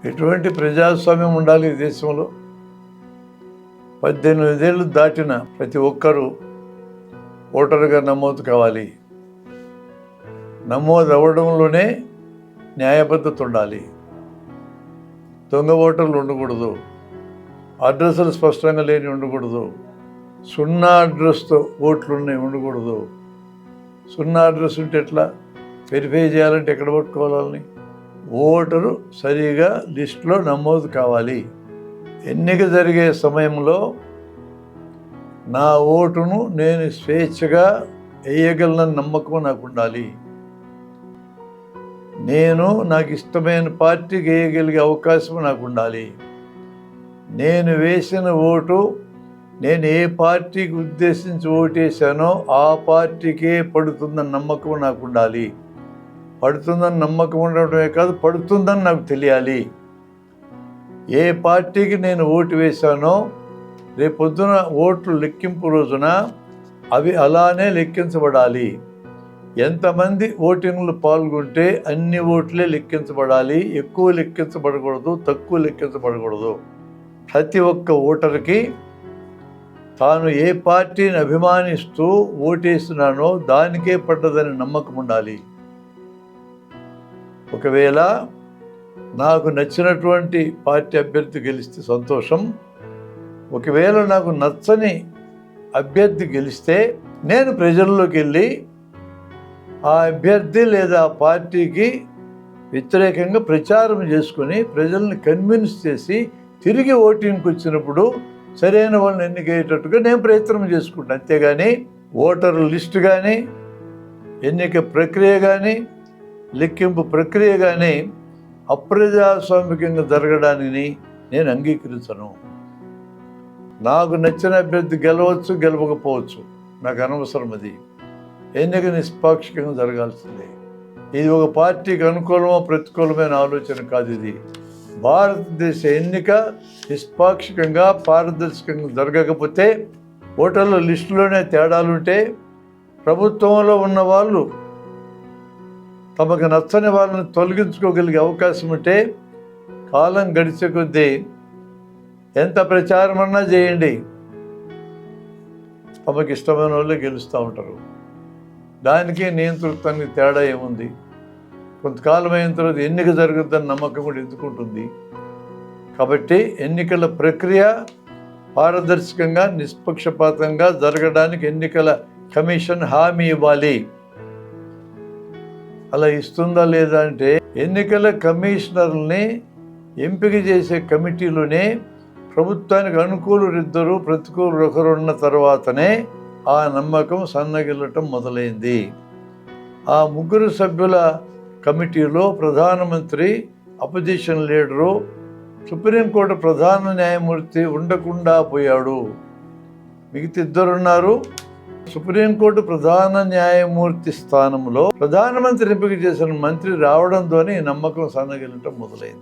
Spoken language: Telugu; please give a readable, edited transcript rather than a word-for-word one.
ఎటువంటి ప్రజాస్వామ్యం ఉండాలి ఈ దేశంలో? 18 ఏళ్ళు దాటిన ప్రతి ఒక్కరూ ఓటరుగా నమోదు కావాలి. నమోదు అవ్వడంలోనే న్యాయబద్ధత ఉండాలి. దొంగ ఓటర్లు ఉండకూడదు. అడ్రస్లు స్పష్టంగా లేని ఉండకూడదు. సున్నా అడ్రస్తో ఓట్లున్నాయి ఉండకూడదు. సున్నా అడ్రస్ ఉంటే ఎట్లా వెరిఫై చేయాలంటే ఎక్కడ పట్టుకోవాలని? ఓటరు సరిగా లిస్టులో నమోదు కావాలి. ఎన్నిక జరిగే సమయంలో నా ఓటును నేను స్వేచ్ఛగా వేయగలన నమ్మకం నాకు ఉండాలి. నేను నాకు ఇష్టమైన పార్టీకి వేయగలిగే అవకాశం నాకు ఉండాలి. నేను వేసిన ఓటు నేను ఏ పార్టీకి ఉద్దేశించి ఓటేశానో ఆ పార్టీకే పడుతుందన్న నమ్మకం నాకు ఉండాలి. పడుతుందని నమ్మకం ఉండటమే కాదు, పడుతుందని నాకు తెలియాలి. ఏ పార్టీకి నేను ఓటు వేశానో రేపొద్దున ఓట్లు లెక్కింపు రోజున అవి అలానే లెక్కించబడాలి. ఎంతమంది ఓటింగ్లు పాల్గొంటే అన్ని ఓట్లే లెక్కించబడాలి. ఎక్కువ లెక్కించబడకూడదు, తక్కువ లెక్కించబడకూడదు. ప్రతి ఒక్క ఓటర్కి తాను ఏ పార్టీని అభిమానిస్తూ ఓటేస్తున్నానో దానికే పడ్డదని నమ్మకం ఉండాలి. ఒకవేళ నాకు నచ్చినటువంటి పార్టీ అభ్యర్థి గెలిస్తే సంతోషం. ఒకవేళ నాకు నచ్చని అభ్యర్థి గెలిస్తే నేను ప్రజల్లోకి వెళ్ళి ఆ అభ్యర్థి లేదా ఆ పార్టీకి వ్యతిరేకంగా ప్రచారం చేసుకుని ప్రజల్ని కన్విన్స్ చేసి తిరిగి ఓటింగ్కి వచ్చినప్పుడు సరైన వాళ్ళని ఎన్నికయ్యేటట్టుగా నేను ప్రయత్నం చేసుకుంటాను. అంతేగాని ఓటరు లిస్టు కానీ, ఎన్నిక ప్రక్రియ కానీ, లెక్కింపు ప్రక్రియ కానీ అప్రజాస్వామికంగా జరగడాన్ని నేను అంగీకరించను. నాకు నచ్చిన అభ్యర్థి గెలవచ్చు, గెలవకపోవచ్చు, నాకు అనవసరం. అది ఎన్నిక నిష్పాక్షికంగా జరగాల్సిందే. ఇది ఒక పార్టీకి అనుకూలమో ప్రతికూలమైన ఆలోచన కాదు. ఇది భారతదేశ ఎన్నిక నిష్పాక్షికంగా పారదర్శకంగా జరగకపోతే, ఓటర్ల లిస్టులోనే తేడాలుంటే, ప్రభుత్వంలో ఉన్న వాళ్ళు తమకు నచ్చని వాళ్ళని తొలగించుకోగలిగే అవకాశం ఉంటే, కాలం గడిచే కొద్దీ ఎంత ప్రచారం అన్నా చేయండి, తమకు ఇష్టమైన వాళ్ళే గెలుస్తూ ఉంటారు. దానికి నియంతృత్వానికి తేడా ఏముంది? కొంతకాలం అయిన తర్వాత ఎన్నిక జరుగుతుందని నమ్మకం కూడా ఎందుకుంటుంది? కాబట్టి ఎన్నికల ప్రక్రియ పారదర్శకంగా నిష్పక్షపాతంగా జరగడానికి ఎన్నికల కమిషన్ హామీ ఇవ్వాలి. అలా ఇస్తుందా లేదా అంటే, ఎన్నికల కమిషనర్ని ఎంపిక చేసే కమిటీలోనే ప్రభుత్వానికి అనుకూలులు ఇద్దరు, ప్రతికూలులు ఒకరు ఉన్న తర్వాతనే ఆ నమ్మకం సన్నగిల్లటం మొదలైంది. ఆ 3 సభ్యుల కమిటీలో ప్రధానమంత్రి, అపోజిషన్ లీడరు, సుప్రీంకోర్టు ప్రధాన న్యాయమూర్తి ఉండకుండా పోయాడు. మిగతా 2 ఉన్నారు. సుప్రీంకోర్టు ప్రధాన న్యాయమూర్తి స్థానంలో ప్రధానమంత్రి ఎంపిక చేసిన మంత్రి రావడంతోనే ఈ నమ్మకం సన్నగిల్లటం మొదలైంది.